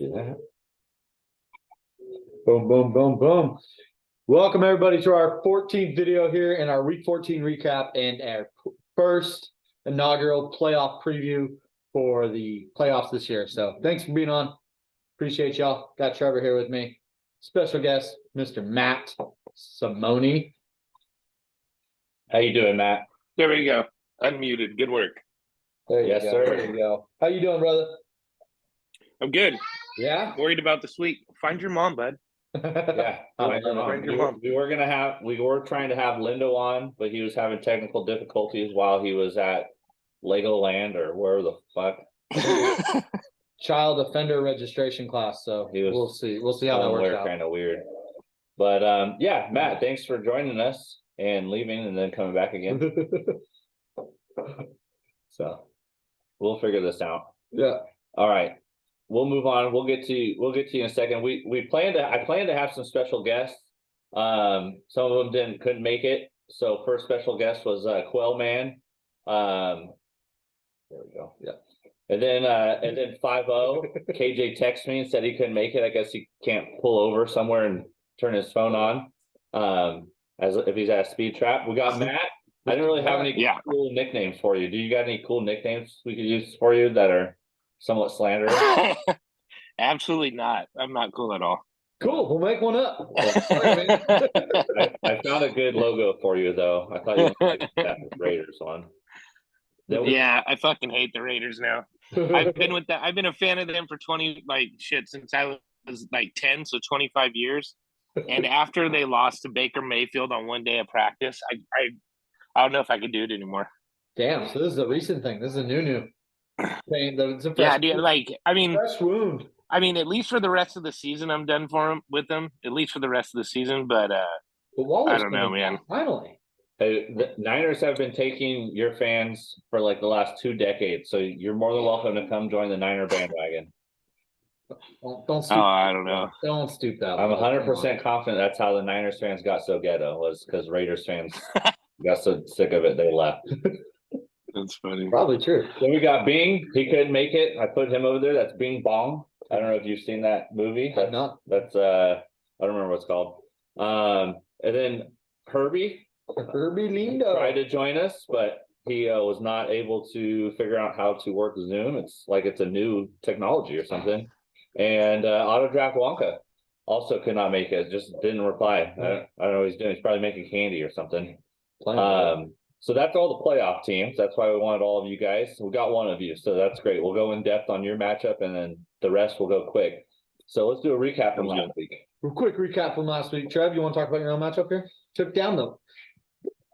Do that. Boom, boom, boom, boom. Welcome everybody to our 14th video here in our week 14 recap and our first inaugural playoff preview for the playoffs this year. So thanks for being on. Appreciate y'all. Got Trevor here with me. Special guest, Mr. Matt Simone. How you doing, Matt? There we go. Unmuted. Good work. There you go. Sir. There you go. How you doing, brother? I'm good. Yeah? Worried about this week. Find your mom, bud. Yeah. Find your mom. We were trying to have Lindo on, but he was having technical difficulties while he was at Legoland or wherever the fuck. Child offender registration class. So we'll see. We'll see how that works out. Kind of weird. But yeah, Matt, thanks for joining us and leaving and then coming back again. So we'll figure this out. Yeah. All right. We'll move on. We'll get to you in a second. I plan to have some special guests. Some of them couldn't make it. So first special guest was Quell Man. There we go. Yeah. And then 5-0, KJ texted me and said he couldn't make it. I guess he can't pull over somewhere and turn his phone on. As if he's at a speed trap. We got Matt. I didn't really have any cool nicknames for you. Do you got any cool nicknames we could use for you that are somewhat slanderous? Absolutely not. I'm not cool at all. Cool. We'll make one up. I found a good logo for you, though. I thought you wanted that Raiders one. Yeah, I fucking hate the Raiders now. I've been a fan of them for since I was 10, so 25 years. And after they lost to Baker Mayfield on one day of practice, I don't know if I could do it anymore. Damn. So this is a recent thing. This is a new. Yeah, dude. Fresh wound. I mean, at least for the rest of the season, I'm done with them. At least for the rest of the season, but I don't know, man. Finally. The Niners have been taking your fans for the last 2 decades, so you're more than welcome to come join the Niner bandwagon. Don't stoop. Oh, I don't know. Don't stoop that. I'm 100% confident that's how the Niners fans got so ghetto, was because Raiders fans got so sick of it they left. That's funny. Probably true. Then we got Bing. He couldn't make it. I put him over there. That's Bing Bong. I don't know if you've seen that movie. That's I don't remember what it's called. And then Herbie Lindo tried to join us, but he was not able to figure out how to work Zoom. It's like it's a new technology or something. And Autodraft Wonka also could not make it. Just didn't reply. I don't know what he's doing. He's probably making candy or something. So that's all the playoff teams. That's why we wanted all of you guys. We got one of you, so that's great. We'll go in depth on your matchup, and then the rest will go quick. So let's do a recap from last week. A quick recap from last week. Trev, you want to talk about your own matchup here? Took down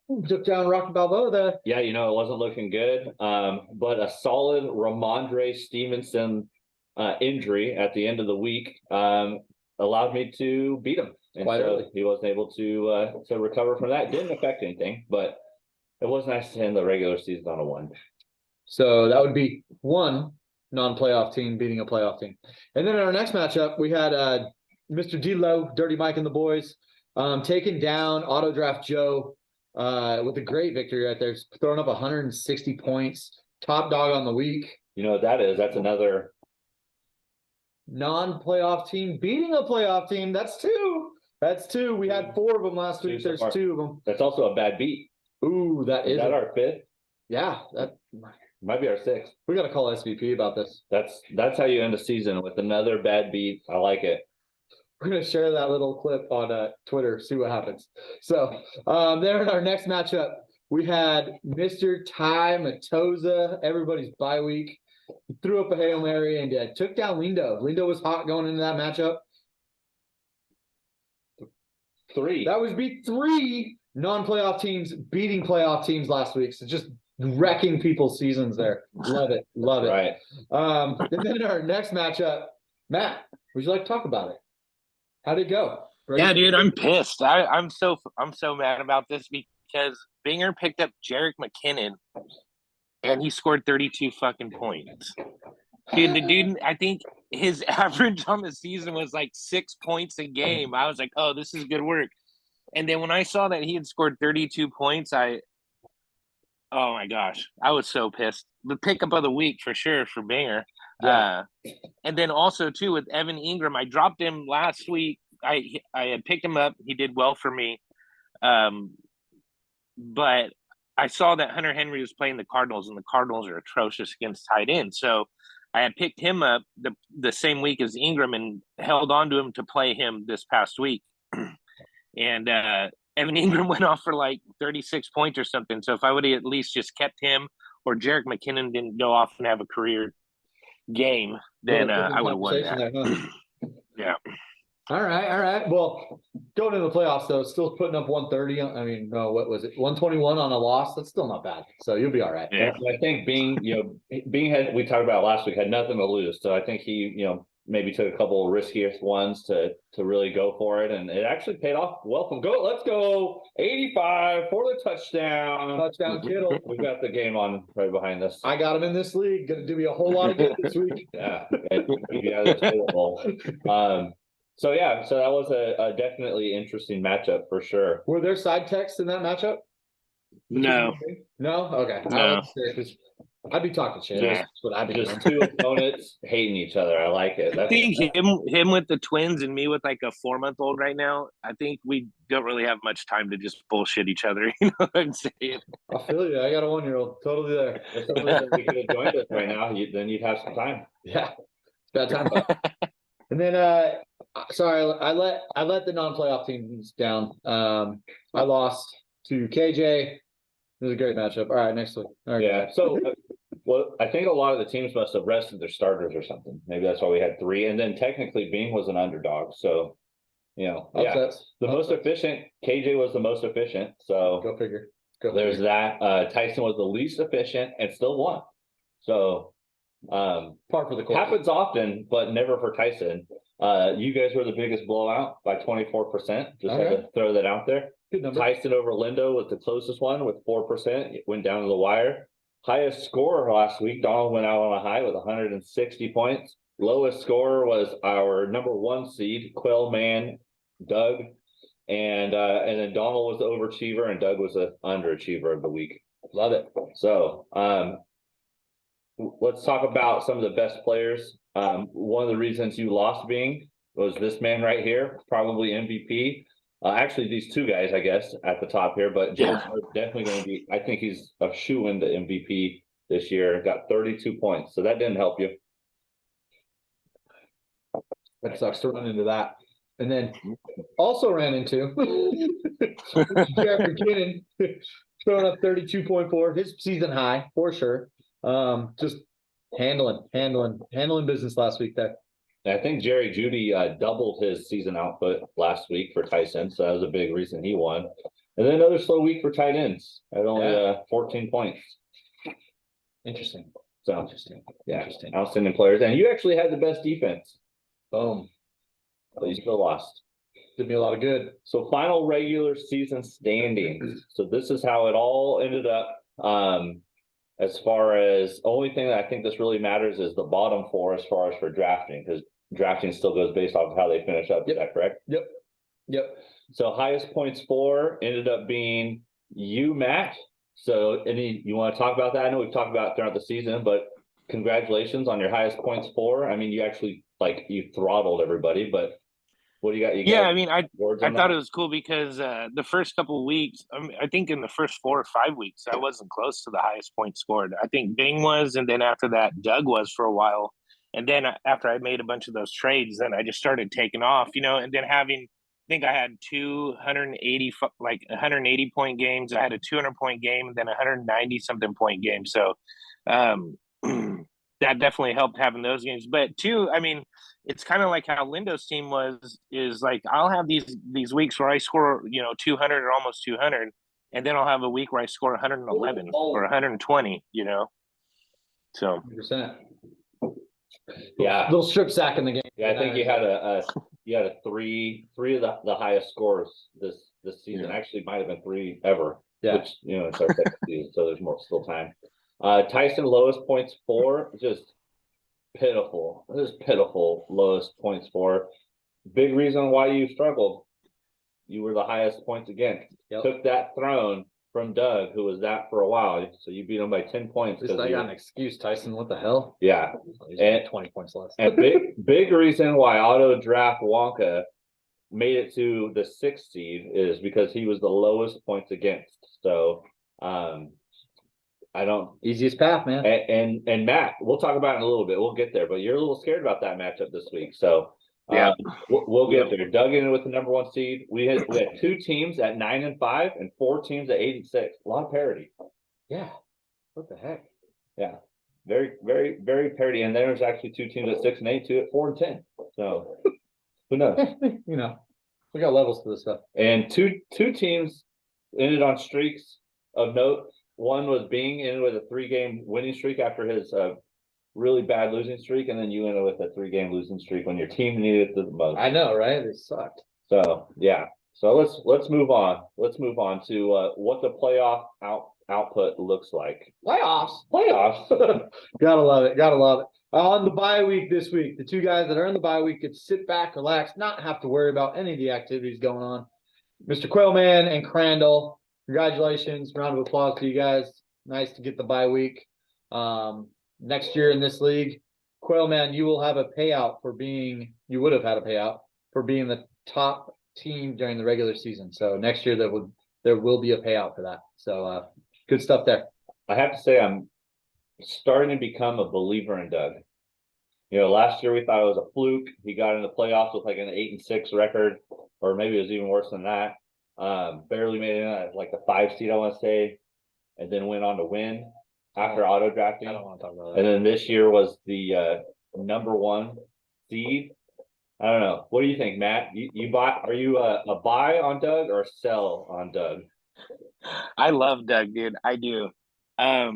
Rocky Balboa there. Yeah, it wasn't looking good. But a solid Ramondre Stevenson injury at the end of the week allowed me to beat him. And so he wasn't able to recover from that. Didn't affect anything, but it was nice to end the regular season on a 1. So that would be one non-playoff team beating a playoff team. And then in our next matchup, we had Mr. D-Lo, Dirty Mike and the boys, taking down Autodraft Joe with a great victory right there. Throwing up 160 points. Top dog on the week. You know what that is? That's another non-playoff team beating a playoff team. That's 2. That's 2. We had 4 of them last week. There's 2 of them. That's also a bad beat. Ooh, is that our 5th? Yeah, that might be our 6th. We got to call SVP about this. That's how you end a season, with another bad beat. I like it. We're gonna share that little clip on Twitter. See what happens. So there in our next matchup, we had Mr. Ty Matoza. Everybody's bye week. He threw up a Hail Mary and took down Lindo. Lindo was hot going into that matchup. 3. That was beat 3 non-playoff teams beating playoff teams last week. So just wrecking people's seasons there. Love it. Love it. Right. And then our next matchup, Matt, would you like to talk about it? How'd it go? Yeah, dude, I'm pissed. I'm so mad about this because Binger picked up Jerick McKinnon and he scored 32 fucking points. Dude, the dude, I think his average on the season was 6 points a game. I was like, oh, this is good work. And then when I saw that he had scored 32 points, oh my gosh, I was so pissed. The pickup of the week for sure for Binger. Yeah. And then also too with Evan Ingram, I dropped him last week. I had picked him up. He did well for me. But I saw that Hunter Henry was playing the Cardinals, and the Cardinals are atrocious against tight ends. So I had picked him up the same week as Ingram and held on to him to play him this past week. And Evan Ingram went off for like 36 points or something. So if I would have at least just kept him, or Jerick McKinnon didn't go off and have a career game, then I would have won that. There, huh? Yeah. All right. Well, going into the playoffs though, still putting up 130. I mean, no, what was it? 121 on a loss. That's still not bad. So you'll be all right. Yeah. I think Bing had, we talked about last week, had nothing to lose. So I think he, maybe took a couple of riskiest ones to really go for it, and it actually paid off. Welcome, let's go 85 for the touchdown. Touchdown Kittle. We've got the game on right behind us. I got him in this league. Going to do me a whole lot of good this week. Yeah. So that was a definitely interesting matchup for sure. Were there side texts in that matchup? No. Okay. No. I'd be talking shit. Yeah. That's what I'd be Just doing. two opponents hating each other. I like it. I think him with the twins and me with like a 4-month-old right now, I think we don't really have much time to just bullshit each other. You know what I'm saying? I feel you. I got a 1-year-old. Totally there. If somebody could have joined us right now, then you'd have some time. Yeah. It's bad time. And then sorry, I let the non-playoff teams down. I lost to KJ. It was a great matchup. All right, next week. Right. Yeah. So, I think a lot of the teams must have rested their starters or something. Maybe that's why we had 3. And then technically, Bing was an underdog. So, Upsets. Most efficient. KJ was the most efficient. So Go figure. There's that. Tyson was the least efficient and still won. So, par for the course. happens often, but never for Tyson. You guys were the biggest blowout by 24%. Just had to throw that out there. Good number. Tyson over Lindo was the closest one with 4%. It went down to the wire. Highest scorer last week, Donald went out on a high with 160 points. Lowest scorer was our number 1 seed, Quill Man, Doug. And then Donald was the overachiever and Doug was the underachiever of the week. Love it. So let's talk about some of the best players. One of the reasons you lost Bing was this man right here, probably MVP. Actually, these two guys, I guess, at the top here, but James is definitely going to be, I think he's a shoe-in to MVP this year. Got 32 points, so that didn't help you. That sucks to run into that. And then also ran into Jerick McKinnon throwing up 32.4, his season high for sure. Just handling business last week there. I think Jerry Jeudy doubled his season output last week for Tyson, so that was a big reason he won. And then another slow week for tight ends at only 14 points. Interesting. So Interesting. outstanding players. And you actually had the best defense. Boom. But you still lost. Did me a lot of good. So final regular season standings. So this is how it all ended up. As far as only thing that I think this really matters is the bottom 4 as far as for drafting, because drafting still goes based off of how they finish up. Is that correct? Yep. So highest points for ended up being you, Matt. So you want to talk about that? I know we've talked about it throughout the season, but congratulations on your highest points for. I mean, you actually you throttled everybody, but what do you got? I mean, I thought it was cool because the first couple of weeks, I think in the first 4 or 5 weeks, I wasn't close to the highest point scored. I think Bing was, and then after that, Doug was for a while. And then after I made a bunch of those trades, then I just started taking off, and then I think I had 180 point games. I had a 200-point game, and then 190 something point game. So that definitely helped having those games. But too, I mean, it's kind of like how Lindo's team is like, I'll have these weeks where I score, 200 or almost 200, and then I'll have a week where I score 111 or 120, So 100%. Yeah. Little strip sack in the game. Yeah, I think you had a three of the highest scores this season. Yeah. Actually, might have been 3 ever. Yeah. Which it's our second season, so there's still time. Tyson lowest points for, just pitiful. This is pitiful lowest points for. Big reason why you struggled. You were the highest points against. Yep. Took that throne from Doug, who was that for a while. So you beat him by 10 points. At least I got an excuse, Tyson. What the hell? Yeah. He's And 20 points less. And big reason why auto draft Wonka made it to the 6th seed is because he was the lowest points against. So I don't easiest path, man. And Matt, we'll talk about it in a little bit. We'll get there, but you're a little scared about that matchup this week. So yeah, we'll get there. Doug in with the number 1 seed. We had 2 teams at 9 and 5 and 4 teams at 8 and 6. A lot of parity. Yeah. What the heck? Yeah. Very, very, very parity. And there's actually 2 teams at 6 and 8, 2 at 4 and 10. So who knows? You know, we got levels to this stuff. And two teams ended on streaks of note. One was Bing ended with a 3-game winning streak after his really bad losing streak, and then you ended with a 3-game losing streak when your team needed it the most. I know, right? They sucked. So yeah. So let's move on. Let's move on to what the playoff output looks like. Playoffs. Gotta love it. Gotta love it. On the bye week this week, the 2 guys that are in the bye week could sit back, relax, not have to worry about any of the activities going on. Mr. Quailman and Crandall, congratulations. Round of applause to you guys. Nice to get the bye week. Next year in this league, Quailman, you will have a payout for being, you would have had a payout for being the top team during the regular season. So next year there will be a payout for that. So good stuff there. I have to say I'm starting to become a believer in Doug. You know, last year we thought it was a fluke. He got in the playoffs with like an 8 and 6 record, or maybe it was even worse than that. Barely made it at like the 5 seed, I want to say, and then went on to win after auto drafting. I don't want to talk about that. And then this year was the number 1 seed. I don't know. What do you think, Matt? You buy? Are you a buy on Doug or sell on Doug? I love Doug, dude. I do. I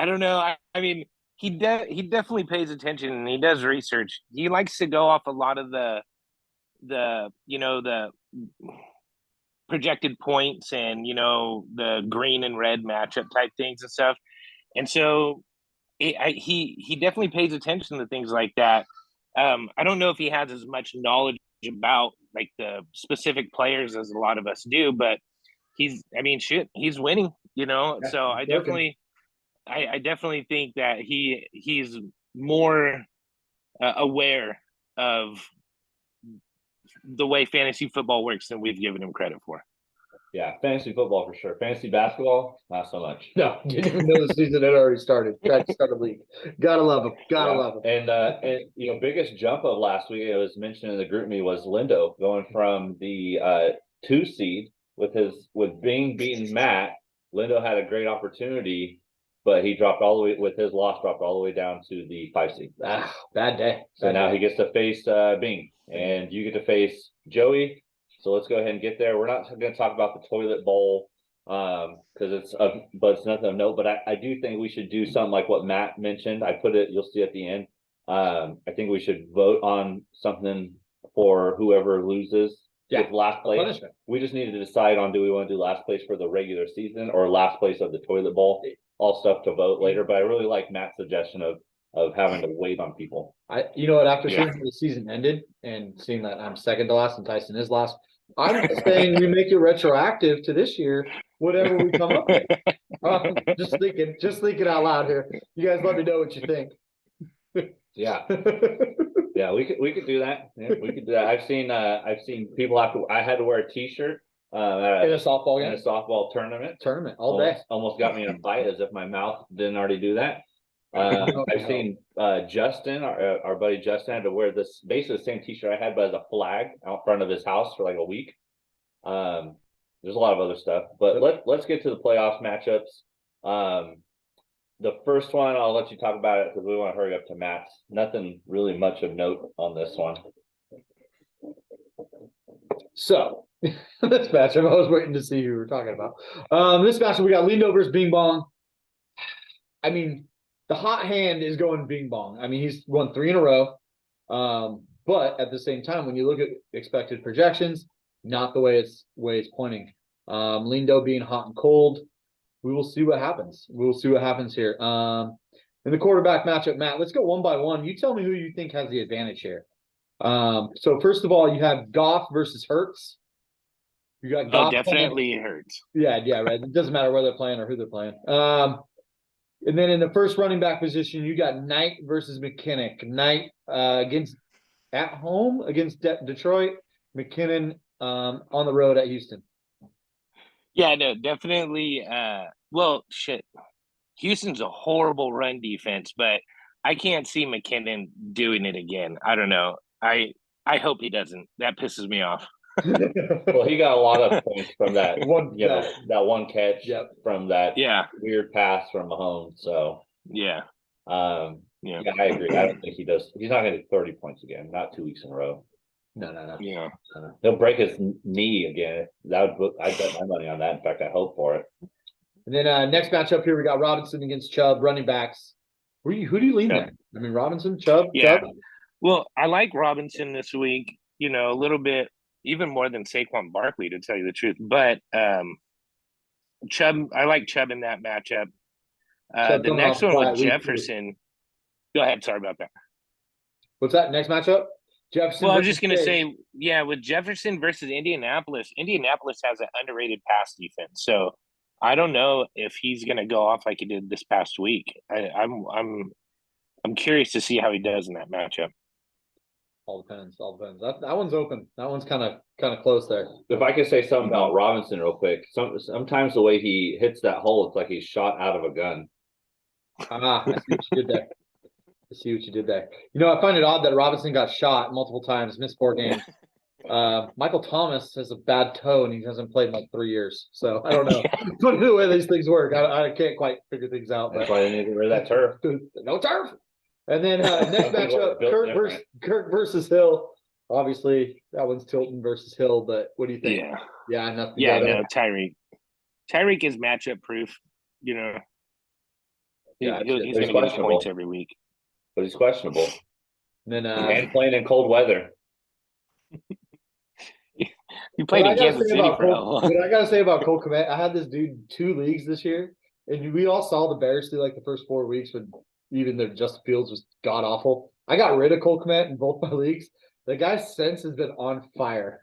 don't know. I mean, he definitely pays attention and he does research. He likes to go off a lot of the projected points and the green and red matchup type things and stuff. And so he definitely pays attention to things like that. I don't know if he has as much knowledge about like the specific players as a lot of us do, but he's winning, Yeah, so I definitely think that he's more aware of the way fantasy football works than we've given him credit for. Yeah, fantasy football for sure. Fantasy basketball, not so much. No, didn't even know the season had already started. Tried to start a league. Gotta love him. Love him. And biggest jump of last week, it was mentioned in the group me, was Lindo going from the 2 seed with being beaten Matt. Lindo had a great opportunity, but he dropped all the way with his loss, dropped all the way down to the 5 seed. Bad day. So now he gets to face Bing, and you get to face Joey. So let's go ahead and get there. We're not going to talk about the toilet bowl because it's nothing of note. But I do think we should do something like what Matt mentioned. I put it. You'll see at the end. I think we should vote on something for whoever loses. Yeah, with last place. Punishment. We just need to decide on, do we want to do last place for the regular season or last place of the toilet bowl? All stuff to vote later. But I really like Matt's suggestion of having to wait on people. You know what? After seeing how the season ended and seeing that I'm second to last and Tyson is last, I'm saying we make it retroactive to this year, whatever we come up with. Just thinking out loud here. You guys let me know what you think. Yeah. Yeah, we could do that. Yeah, we could do that. I've seen people I had to wear a t-shirt in a softball game. In a softball tournament all day. Almost got me in a fight as if my mouth didn't already do that. I've seen Justin, our buddy Justin, had to wear this basically the same t-shirt I had, but as a flag out front of his house for like a week. There's a lot of other stuff, but let's get to the playoffs matchups. The first one, I'll let you talk about it because we want to hurry up to Matt's. Nothing really much of note on this one. So this matchup, I was waiting to see who we were talking about. This matchup, we got Lindo versus Bing Bong. I mean, the hot hand is going Bing Bong. I mean, he's won 3 in a row. But at the same time, when you look at expected projections, not the way it's pointing. Lindo being hot and cold. We will see what happens. We will see what happens here. In the quarterback matchup, Matt, let's go one by one. You tell me who you think has the advantage here. So first of all, you have Goff versus Hurts. You got Oh, Goff playing. definitely hurts. Yeah, right. It doesn't matter where they're playing or who they're playing. And then in the first running back position, you got Knight versus McKinnon. Knight against at home against Detroit. McKinnon on the road at Houston. Yeah, no, definitely. Well, shit. Houston's a horrible run defense, but I can't see McKinnon doing it again. I don't know. I hope he doesn't. That pisses me off. Well, he got a lot of points from that That one catch from that Yeah, weird pass from Mahomes. So yeah. yeah, I agree. I don't think he does. He's not going to do 30 points again. Not 2 weeks in a row. No. Yeah. He'll break his knee again. I'd bet my money on that. In fact, I hope for it. And then next matchup here, we got Robinson against Chubb, running backs. Who do you lean there? I mean, Robinson, Chubb, Yeah. Chubb. Well, I like Robinson this week, a little bit, even more than Saquon Barkley, to tell you the truth. But Chubb, I like Chubb in that matchup. The next one with Jefferson. Go ahead. Sorry about that. What's that next matchup? Jefferson. Well, I was just going to say, with Jefferson versus Indianapolis, Indianapolis has an underrated pass defense. So I don't know if he's going to go off like he did this past week. I'm curious to see how he does in that matchup. All depends. That one's open. That one's kind of close there. If I could say something about Robinson real quick, sometimes the way he hits that hole, it's like he's shot out of a gun. I see what you did there. I find it odd that Robinson got shot multiple times, missed 4 games. Michael Thomas has a bad toe and he hasn't played in like 3 years. So I don't know. Funny the way these things work. I can't quite figure things out. That's why they need to get rid of that turf. No turf. And then next matchup, Kirk versus Hill. Obviously, that one's Tilton versus Hill. But what do you think? Yeah, nothing. Yeah, no, Tyreek. Tyreek is matchup proof. He's going to get points every week. But he's questionable. And then and playing in cold weather. You played in Kansas City for what I gotta say about Cole Kmet, I had this dude 2 leagues this year, and we all saw the Bears through like the first 4 weeks when even their Justin Fields was god awful. I got rid of Cole Kmet in both my leagues. The guy's sense has been on fire.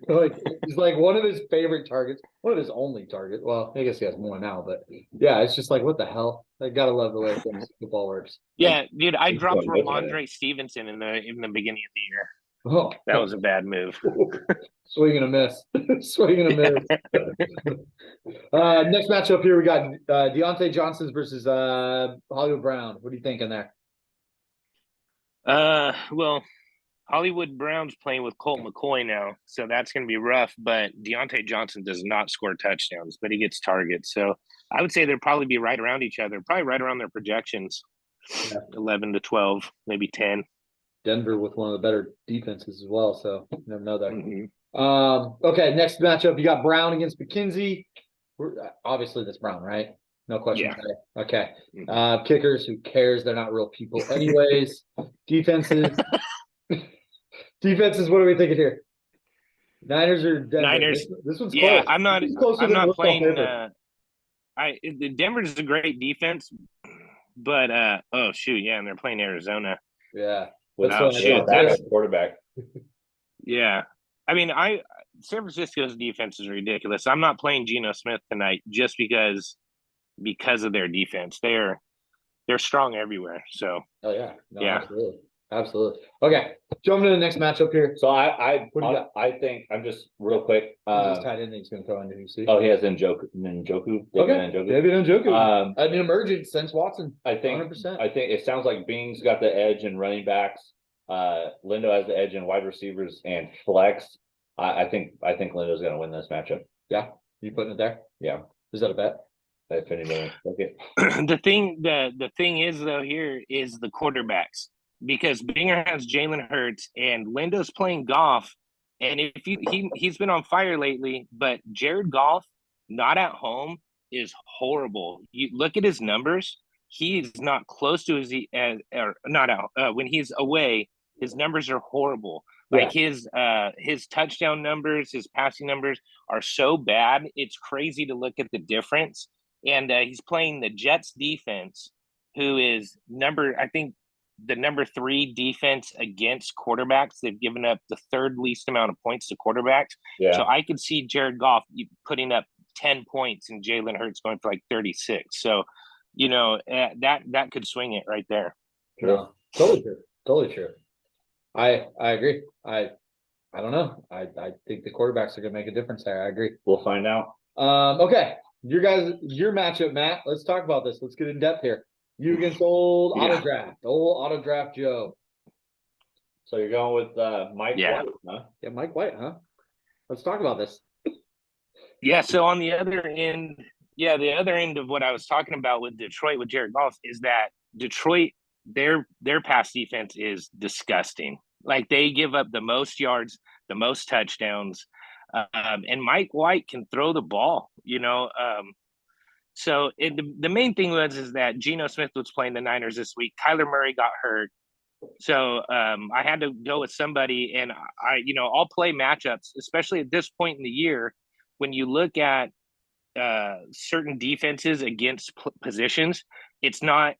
He's like one of his favorite targets, one of his only targets. Well, I guess he has more now, but yeah, it's just like what the hell. I gotta love the way football works. Yeah, dude, I dropped Ramondre Stevenson in the beginning of the year. Oh, that was a bad move. Swing and a miss. Swing and a miss. Next matchup here, we got Deontay Johnson versus Hollywood Brown. What are you thinking there? Well, Hollywood Brown's playing with Colt McCoy now, so that's going to be rough. But Deontay Johnson does not score touchdowns, but he gets targets. So I would say they'll probably be right around each other, probably right around their projections, 11 to 12, maybe 10. Denver with one of the better defenses as well, so you never know that. Mm-hmm. Okay, next matchup, you got Brown against McKenzie. Obviously, that's Brown, right? No question. Yeah. Okay. Kickers, who cares? They're not real people anyways. Defenses. Defenses, what are we thinking here? Niners or Denver? Niners. This one's close. Yeah, I'm not playing. Denver's a great defense, but oh shoot, yeah, and they're playing Arizona. Yeah. That's quarterback. Yeah. I mean, San Francisco's defense is ridiculous. I'm not playing Geno Smith tonight just because of their defense. They're strong everywhere. So Absolutely. Okay, jumping to the next matchup here. So I think I'm just real quick. He's tied in. He's going to throw into UC. Oh, he has Njoku. David Njoku. An emergent since Watson. I think 100%. I think it sounds like Bing's got the edge in running backs. Lindo has the edge in wide receivers and flex. I think Lindo's going to win this matchup. Yeah, you putting it there? Yeah. Is that a bet? If anybody, okay. The thing is though here is the quarterbacks. Because Binger has Jalen Hurts and Lindo's playing Goff, and if he's been on fire lately, but Jared Goff not at home is horrible. You look at his numbers; he's not close to not out when he's away. His numbers are horrible. Like his touchdown numbers, his passing numbers are so bad. It's crazy to look at the difference. And he's playing the Jets defense, who is the number 3 defense against quarterbacks. They've given up the 3rd least amount of points to quarterbacks. Yeah. So I could see Jared Goff putting up 10 points and Jalen Hurts going for like 36. So, that could swing it right there. True. No, totally true. Totally true. I agree. I don't know. I think the quarterbacks are gonna make a difference there. I agree. We'll find out. Okay. Your matchup, Matt. Let's talk about this. Let's get in depth here. You against old auto draft Joe. So you're going with Mike White, huh? Yeah, Mike White, huh? Let's talk about this. Yeah, so on the other end, the other end of what I was talking about with Detroit with Jared Goff is that Detroit, their pass defense is disgusting. Like they give up the most yards, the most touchdowns, and Mike White can throw the ball. So the main thing is that Geno Smith was playing the Niners this week. Kyler Murray got hurt. So I had to go with somebody, and I'll play matchups, especially at this point in the year when you look at certain defenses against positions. It's not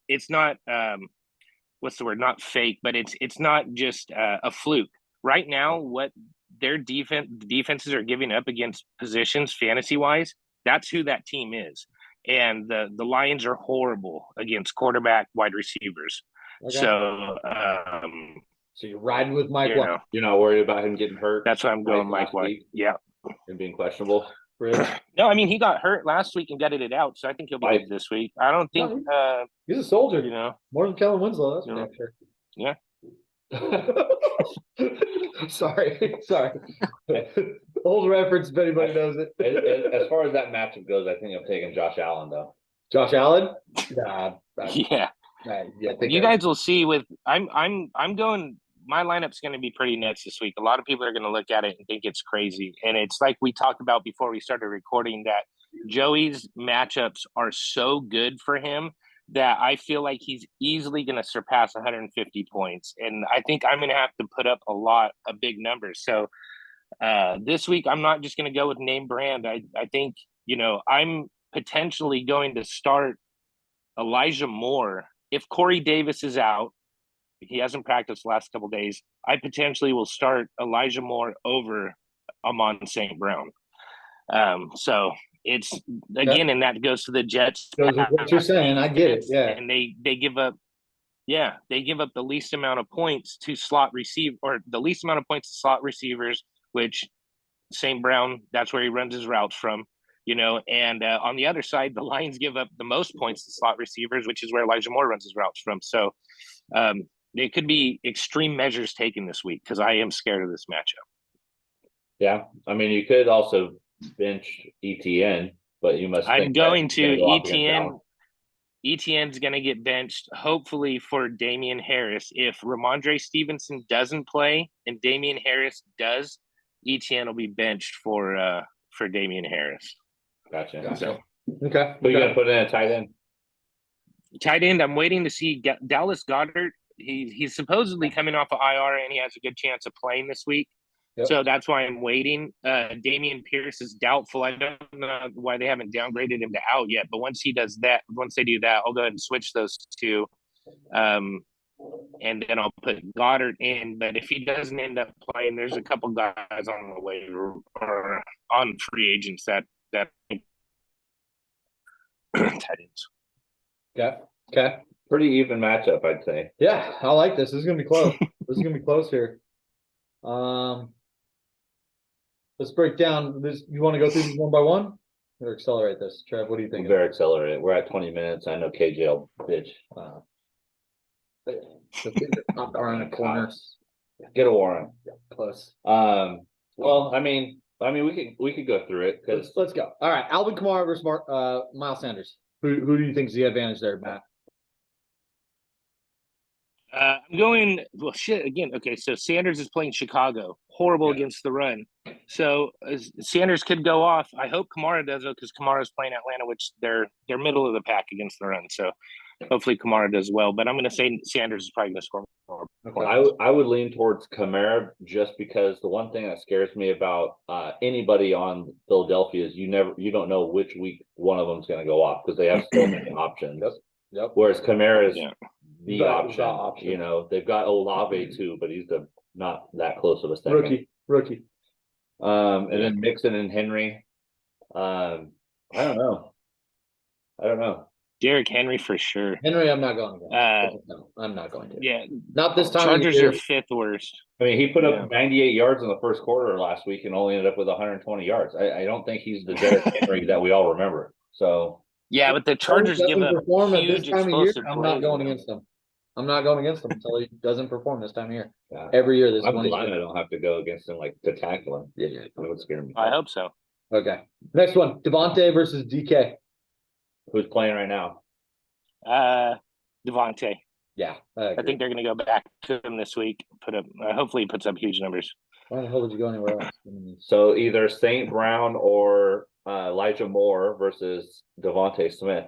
what's the word? Not fake, but it's not just a fluke. Right now, what their defenses are giving up against positions, fantasy wise, that's who that team is. And the Lions are horrible against quarterback, wide receivers. Okay. So you're riding with Mike White. You're not worried about him getting hurt. That's why I'm going Mike White. Yeah, and being questionable. Really? No, I mean he got hurt last week and gutted it out, so I think he'll be good this week. I don't think he's a soldier. More than Kellen Winslow. That's for sure. Yeah. Sorry. Old reference if anybody knows it. As far as that matchup goes, I think I'm taking Josh Allen though. Josh Allen? Yeah. You guys will see with I'm going. My lineup's going to be pretty nuts this week. A lot of people are going to look at it and think it's crazy. And it's like we talked about before we started recording that Joey's matchups are so good for him that I feel like he's easily going to surpass 150 points. And I think I'm going to have to put up a lot of big numbers. So this week, I'm not just going to go with name brand. I think, I'm potentially going to start Elijah Moore. If Corey Davis is out, he hasn't practiced the last couple of days, I potentially will start Elijah Moore over Amon St. Brown. So it's again, and that goes to the Jets. What you're saying, I get it. Yeah, and they give up. Yeah, they give up the least amount of points to slot receivers, which St. Brown, that's where he runs his routes from. And on the other side, the Lions give up the most points to slot receivers, which is where Elijah Moore runs his routes from. So it could be extreme measures taken this week because I am scared of this matchup. Yeah, I mean, you could also bench ETN, but you must. I'm going to ETN. ETN's going to get benched, hopefully for Damian Harris. If Ramondre Stevenson doesn't play and Damian Harris does, ETN will be benched for Damian Harris. Gotcha. So, okay. Who are you going to put in a tight end? Tight end, I'm waiting to see Dallas Goedert. He's supposedly coming off of IR and he has a good chance of playing this week. Yep. So that's why I'm waiting. Damian Pierce is doubtful. I don't know why they haven't downgraded him to out yet, but once they do that, I'll go ahead and switch those two. And then I'll put Goddard in. But if he doesn't end up playing, there's a couple guys on the way or on free agents that tight ends. Yeah. Okay. Pretty even matchup, I'd say. Yeah, I like this. This is gonna be close. This is gonna be close here. Let's break down this. You want to go through these one by one or accelerate this? Trev, what do you think? We'll accelerate it. We're at 20 minutes. I know KJ will bitch. Pop around the corners. Get a warrant. Yeah, close. Well, I mean, we could go through it because let's go. All right, Alvin Kamara versus Miles Sanders. Who do you think is the advantage there, Matt? I'm going again. Okay, so Sanders is playing Chicago, horrible against the run. So Sanders could go off. I hope Kamara does though, because Kamara is playing Atlanta, which they're middle of the pack against the run. So hopefully Kamara does well. But I'm going to say Sanders is probably going to score more. Okay. I would lean towards Kamara just because the one thing that scares me about anybody on Philadelphia is you don't know which week one of them is going to go off because they have so many options. Yep. Whereas Kamara is the The option. option. You know, they've got Olave too, but he's not that close of a second. Rookie. And then Mixon and Henry. I don't know. Derrick Henry for sure. Henry, I'm not going to. No, I'm not going to. Yeah, Not this time. Chargers are 5th worst. I mean, he put up 98 yards in the first quarter last week and only ended up with 120 yards. I don't think he's the Derrick Henry that we all remember. So yeah, but the Chargers give up huge explosive I'm not plays, going man. against them. I'm not going against him until he doesn't perform this time of year. yeah. Every year, this I'm one. glad I don't have to go against him like to tackle him. Yeah. That would scare me. I hope so. Okay. Next one, Devontae versus DK. Who's playing right now? Devontae. Yeah, I think they're going to go back to him this week. Hopefully, he puts up huge numbers. Why the hell would you go anywhere else? So either St. Brown or Elijah Moore versus Devontae Smith.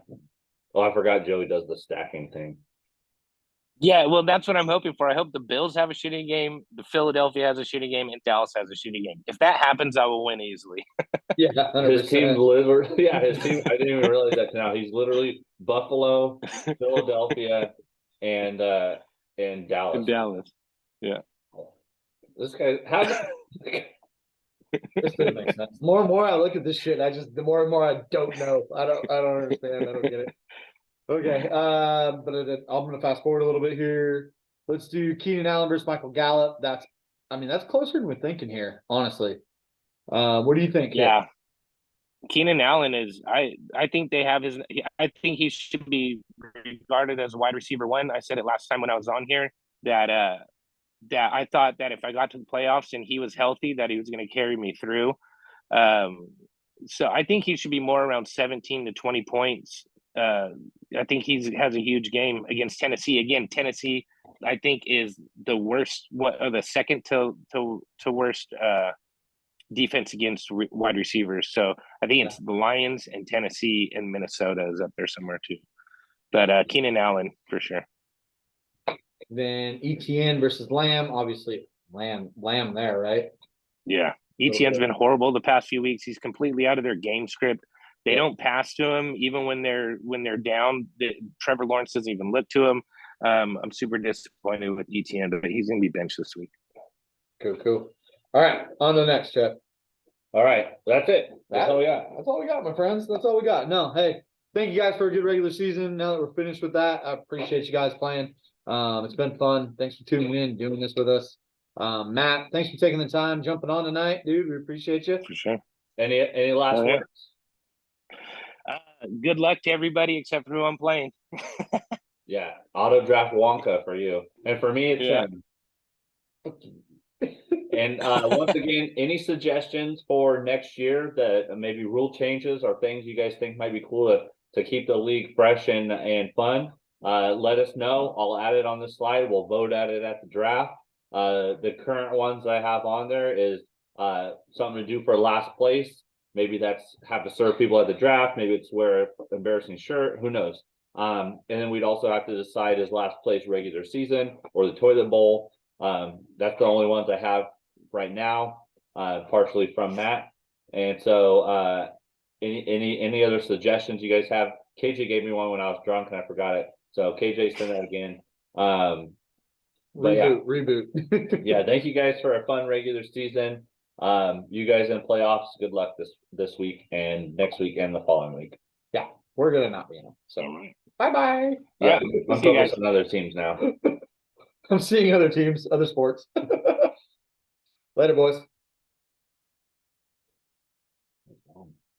Oh, I forgot Joey does the stacking thing. Yeah, well, that's what I'm hoping for. I hope the Bills have a shooting game, the Philadelphia has a shooting game, and Dallas has a shooting game. If that happens, I will win easly. Yeah, 100%. His team literally, his team. I didn't even realize that now. He's literally Buffalo, Philadelphia, and Dallas. And Dallas, yeah. This guy, how? This doesn't make sense. More and more I look at this shit, the more and more I don't know. I don't understand. I don't get it. Okay, but I'm gonna fast forward a little bit here. Let's do Keenan Allen versus Michael Gallup. That's closer than we're thinking here, honestly. What do you think? Yeah, Keenan Allen is. I think they have his. I think he should be regarded as a wide receiver 1. I said it last time when I was on here that I thought that if I got to the playoffs and he was healthy, that he was going to carry me through. So I think he should be more around 17 to 20 points. I think he has a huge game against Tennessee. Again, Tennessee, I think, is the worst, the second to worst defense against wide receivers. So I think it's the Lions and Tennessee and Minnesota is up there somewhere too. But Keenan Allen for sure. Then ETN versus Lamb, obviously Lamb there, right? Yeah, ETN's been horrible the past few weeks. He's completely out of their game script. They don't pass to him even when they're down. Trevor Lawrence doesn't even look to him. I'm super disappointed with ETN, but he's going to be benched this week. Cool. All right, on to the next, Jeff. All right, that's it. That's all we got. That's all we got, my friends. That's all we got. No, hey, thank you guys for a good regular season. Now that we're finished with that, I appreciate you guys playing. It's been fun. Thanks for tuning in, doing this with us. Matt, thanks for taking the time, jumping on tonight, dude. We appreciate you. For sure. Any last words? Good luck to everybody except for who I'm playing. Yeah, auto draft Wonka for you, and for me it's And once again, any suggestions for next year that maybe rule changes or things you guys think might be cool to keep the league fresh and fun? Let us know. I'll add it on the slide. We'll vote at it at the draft. The current ones I have on there is something to do for last place. Maybe that's have to serve people at the draft. Maybe it's wear an embarrassing shirt. Who knows? And then we'd also have to decide is last place regular season or the toilet bowl. That's the only ones I have right now, partially from Matt. And so any other suggestions you guys have? KJ gave me one when I was drunk and I forgot it. So KJ, send that again. Reboot. Yeah, thank you guys for a fun regular season. You guys in playoffs, good luck this week and next week and the following week. Yeah, we're gonna not be in them. So bye. Yeah, I'm focused on other teams now. I'm seeing other teams, other sports. Later, boys.